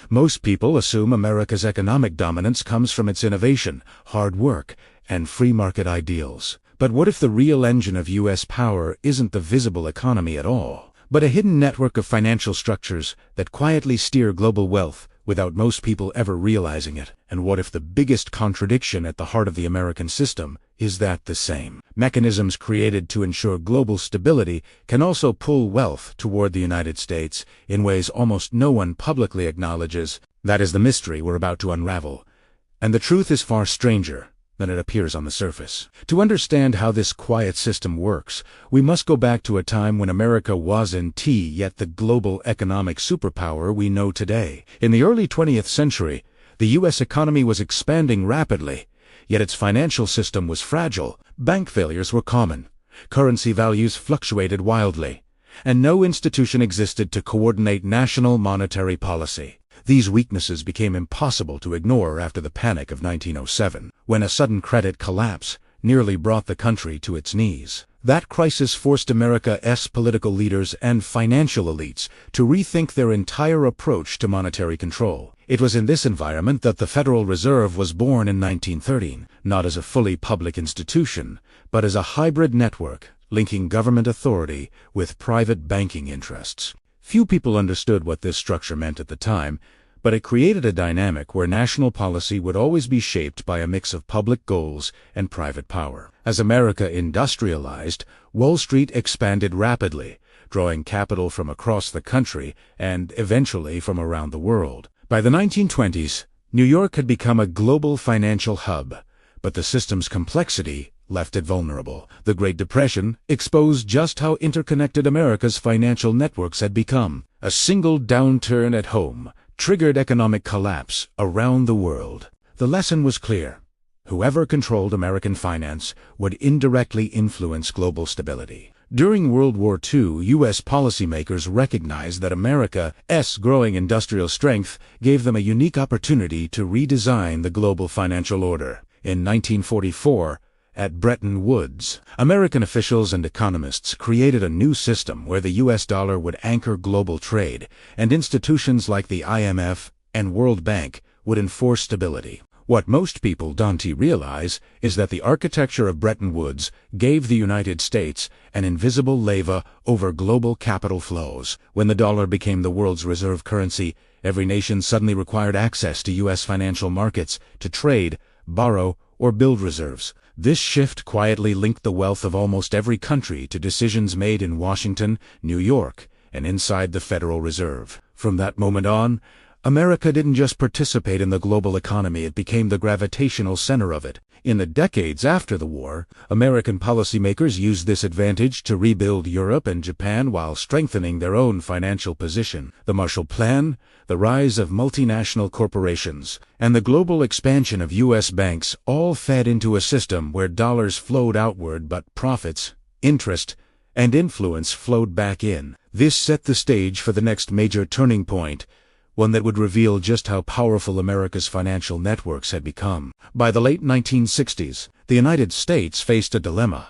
Most people assume America's economic dominance comes from its innovation, hard work, and free market ideals. But what if the real engine of U.S. power isn't the visible economy at all, but a hidden network of financial structures that quietly steer global wealth without most people ever realizing it? And what if the biggest contradiction at the heart of the American system is that the same mechanisms created to ensure global stability can also pull wealth toward the United States in ways almost no one publicly acknowledges? That is the mystery we're about to unravel. And the truth is far stranger than it appears on the surface. To understand how this quiet system works, we must go back to a time when America wasn't yet the global economic superpower we know today. In the early 20th century, the U.S. economy was expanding rapidly, yet its financial system was fragile. Bank failures were common, currency values fluctuated wildly, and no institution existed to coordinate national monetary policy. These weaknesses became impossible to ignore after the Panic of 1907, when a sudden credit collapse nearly brought the country to its knees. That crisis forced America's political leaders and financial elites to rethink their entire approach to monetary control. It was in this environment that the Federal Reserve was born in 1913, not as a fully public institution, but as a hybrid network linking government authority with private banking interests. Few people understood what this structure meant at the time, but it created a dynamic where national policy would always be shaped by a mix of public goals and private power. As America industrialized, Wall Street expanded rapidly, drawing capital from across the country and eventually from around the world. By the 1920s, New York had become a global financial hub, but the system's complexity left it vulnerable. The Great Depression exposed just how interconnected America's financial networks had become. A single downturn at home triggered economic collapse around the world. The lesson was clear. Whoever controlled American finance would indirectly influence global stability. During World War II, U.S. policymakers recognized that America's growing industrial strength gave them a unique opportunity to redesign the global financial order. In 1944, at Bretton Woods, American officials and economists created a new system where the U.S. dollar would anchor global trade, and institutions like the IMF and World Bank would enforce stability. What most people don't realize is that the architecture of Bretton Woods gave the United States an invisible lever over global capital flows. When the dollar became the world's reserve currency, every nation suddenly required access to U.S. financial markets to trade, borrow, or build reserves. This shift quietly linked the wealth of almost every country to decisions made in Washington, New York, and inside the Federal Reserve. From that moment on, America didn't just participate in the global economy, it became the gravitational center of it. In the decades after the war, American policymakers used this advantage to rebuild Europe and Japan while strengthening their own financial position. The Marshall Plan, the rise of multinational corporations, and the global expansion of U.S. banks all fed into a system where dollars flowed outward but profits, interest, and influence flowed back in. This set the stage for the next major turning point, one that would reveal just how powerful America's financial networks had become. By the late 1960s, the United States faced a dilemma.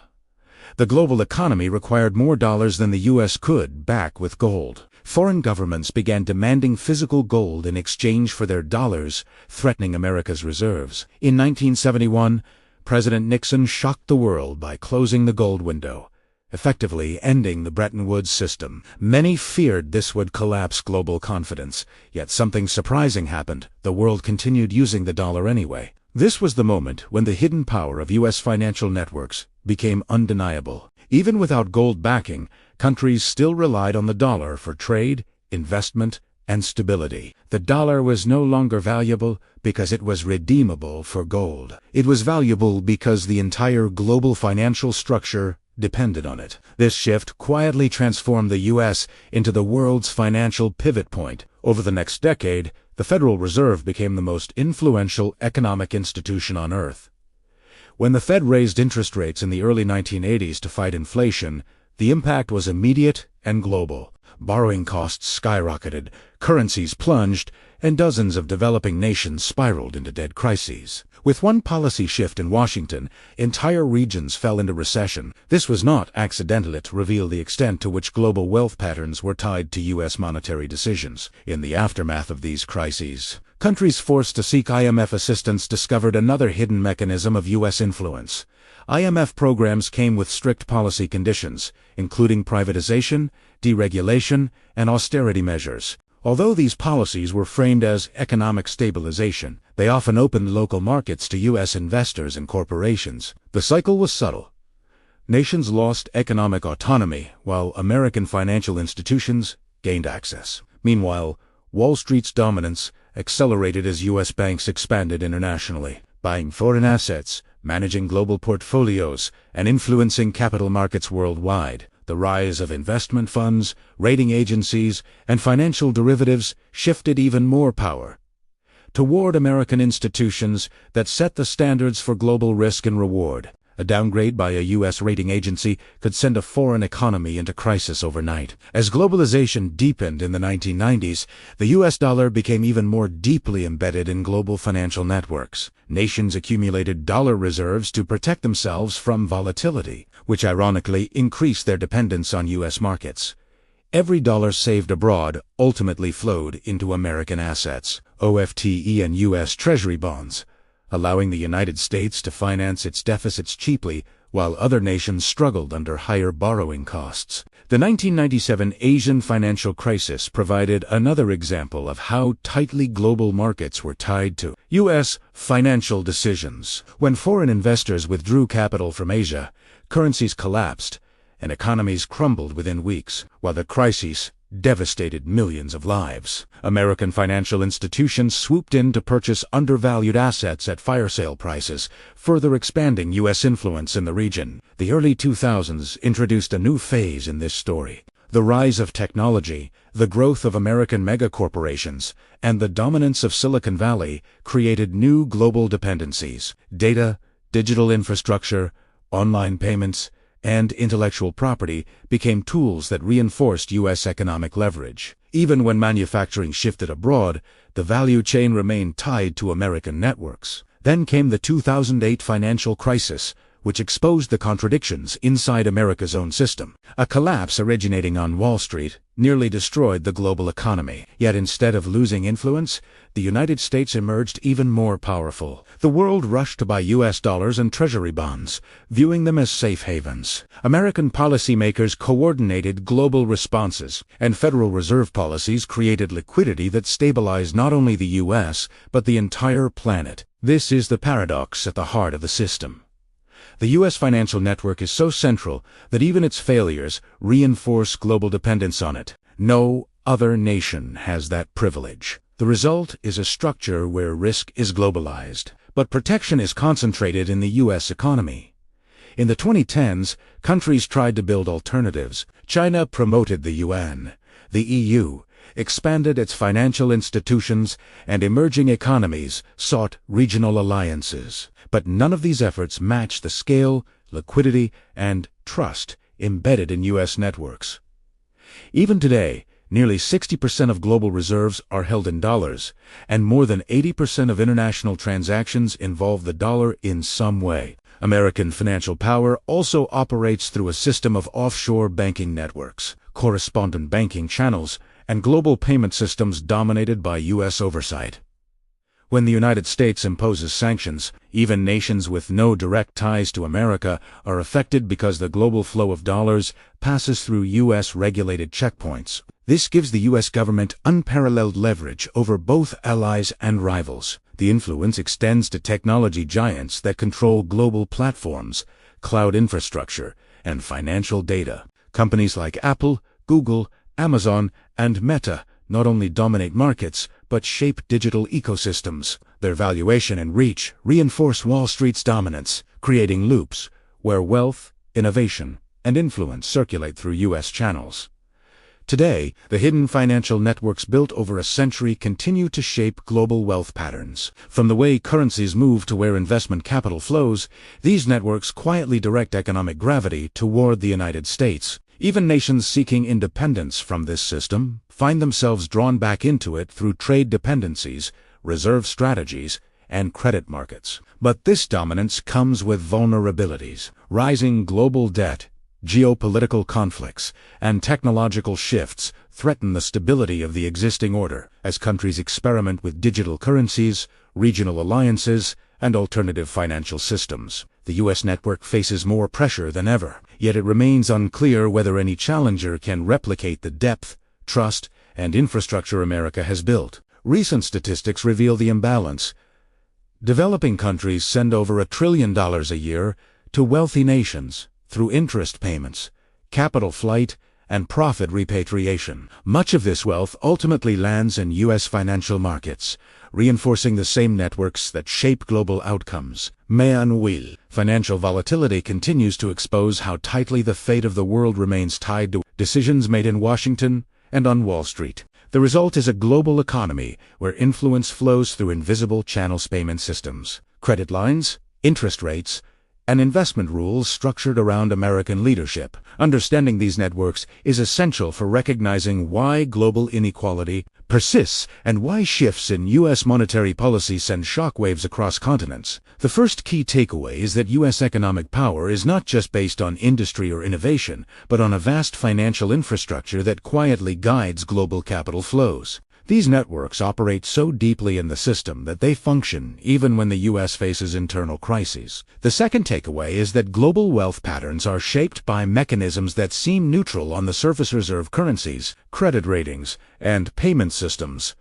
The global economy required more dollars than the U.S. could back with gold. Foreign governments began demanding physical gold in exchange for their dollars, threatening America's reserves. In 1971, President Nixon shocked the world by closing the gold window, effectively ending the Bretton Woods system. Many feared this would collapse global confidence, yet something surprising happened. The world continued using the dollar anyway. This was the moment when the hidden power of U.S. financial networks became undeniable. Even without gold backing, countries still relied on the dollar for trade, investment, and stability. The dollar was no longer valuable because it was redeemable for gold. It was valuable because the entire global financial structure depended on it. This shift quietly transformed the U.S. into the world's financial pivot point. Over the next decade, the Federal Reserve became the most influential economic institution on Earth. When the Fed raised interest rates in the early 1980s to fight inflation, the impact was immediate and global. Borrowing costs skyrocketed, currencies plunged, and dozens of developing nations spiraled into debt crises. With one policy shift in Washington, entire regions fell into recession. This was not accidental. It revealed the extent to which global wealth patterns were tied to U.S. monetary decisions. In the aftermath of these crises, countries forced to seek IMF assistance discovered another hidden mechanism of U.S. influence. IMF programs came with strict policy conditions, including privatization, deregulation, and austerity measures. Although these policies were framed as economic stabilization, they often opened local markets to U.S. investors and corporations. The cycle was subtle. Nations lost economic autonomy, while American financial institutions gained access. Meanwhile, Wall Street's dominance accelerated as U.S. banks expanded internationally, buying foreign assets, managing global portfolios, and influencing capital markets worldwide. The rise of investment funds, rating agencies, and financial derivatives shifted even more power toward American institutions that set the standards for global risk and reward. A downgrade by a U.S. rating agency could send a foreign economy into crisis overnight. As globalization deepened in the 1990s, the U.S. dollar became even more deeply embedded in global financial networks. Nations accumulated dollar reserves to protect themselves from volatility, which ironically increased their dependence on U.S. markets. Every dollar saved abroad ultimately flowed into American assets, OFTE and U.S. Treasury bonds, allowing the United States to finance its deficits cheaply while other nations struggled under higher borrowing costs. The 1997 Asian financial crisis provided another example of how tightly global markets were tied to U.S. financial decisions. When foreign investors withdrew capital from Asia, currencies collapsed and economies crumbled within weeks, while the crisis devastated millions of lives. American financial institutions swooped in to purchase undervalued assets at fire sale prices, further expanding U.S. influence in the region. The early 2000s introduced a new phase in this story. The rise of technology, the growth of American megacorporations, and the dominance of Silicon Valley created new global dependencies. Data, digital infrastructure, online payments, and intellectual property became tools that reinforced U.S. economic leverage. Even when manufacturing shifted abroad, the value chain remained tied to American networks. Then came the 2008 financial crisis, which exposed the contradictions inside America's own system. A collapse originating on Wall Street nearly destroyed the global economy. Yet instead of losing influence, the United States emerged even more powerful. The world rushed to buy U.S. dollars and treasury bonds, viewing them as safe havens. American policymakers coordinated global responses, and Federal Reserve policies created liquidity that stabilized not only the U.S., but the entire planet. This is the paradox at the heart of the system. The U.S. financial network is so central that even its failures reinforce global dependence on it. No other nation has that privilege. The result is a structure where risk is globalized, but protection is concentrated in the U.S. economy. In the 2010s, countries tried to build alternatives. China promoted the yuan. The EU expanded its financial institutions, and emerging economies sought regional alliances. But none of these efforts matched the scale, liquidity, and trust embedded in U.S. networks. Even today, nearly 60% of global reserves are held in dollars, and more than 80% of international transactions involve the dollar in some way. American financial power also operates through a system of offshore banking networks, correspondent banking channels, and global payment systems dominated by U.S. oversight. When the United States imposes sanctions, even nations with no direct ties to America are affected because the global flow of dollars passes through U.S. regulated checkpoints. This gives the U.S. government unparalleled leverage over both allies and rivals. The influence extends to technology giants that control global platforms, cloud infrastructure, and financial data. Companies like Apple, Google, Amazon, and Meta not only dominate markets, but shape digital ecosystems. Their valuation and reach reinforce Wall Street's dominance, creating loops where wealth, innovation, and influence circulate through U.S. channels. Today, the hidden financial networks built over a century continue to shape global wealth patterns. From the way currencies move to where investment capital flows, these networks quietly direct economic gravity toward the United States. Even nations seeking independence from this system find themselves drawn back into it through trade dependencies, reserve strategies, and credit markets. But this dominance comes with vulnerabilities. Rising global debt, geopolitical conflicts, and technological shifts threaten the stability of the existing order as countries experiment with digital currencies, regional alliances, and alternative financial systems. The U.S. network faces more pressure than ever, yet it remains unclear whether any challenger can replicate the depth, trust, and infrastructure America has built. Recent statistics reveal the imbalance. Developing countries send over $1 trillion a year to wealthy nations through interest payments, capital flight, and profit repatriation. Much of this wealth ultimately lands in U.S. financial markets, reinforcing the same networks that shape global outcomes. Financial volatility continues to expose how tightly the fate of the world remains tied to decisions made in Washington and on Wall Street. The result is a global economy where influence flows through invisible channels payment systems, credit lines, interest rates, and investment rules structured around American leadership. Understanding these networks is essential for recognizing why global inequality persists and why shifts in U.S. monetary policy send shockwaves across continents. The first key takeaway is that U.S. economic power is not just based on industry or innovation, but on a vast financial infrastructure that quietly guides global capital flows. These networks operate so deeply in the system that they function even when the U.S. faces internal crises. The second takeaway is that global wealth patterns are shaped by mechanisms that seem neutral on the surface: reserve currencies, credit ratings, and payment systems.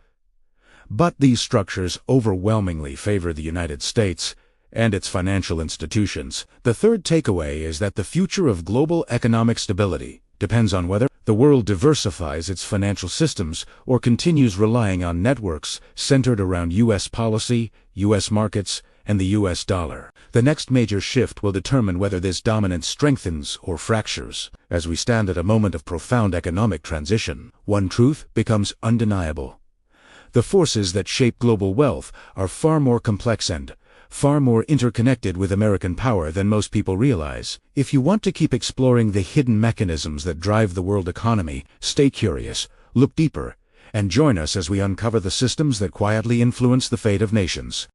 But these structures overwhelmingly favor the United States and its financial institutions. The third takeaway is that the future of global economic stability depends on whether the world diversifies its financial systems or continues relying on networks centered around U.S. policy, U.S. markets, and the U.S. dollar. The next major shift will determine whether this dominance strengthens or fractures. As we stand at a moment of profound economic transition, one truth becomes undeniable. The forces that shape global wealth are far more complex and far more interconnected with American power than most people realize. If you want to keep exploring the hidden mechanisms that drive the world economy, stay curious, look deeper, and join us as we uncover the systems that quietly influence the fate of nations.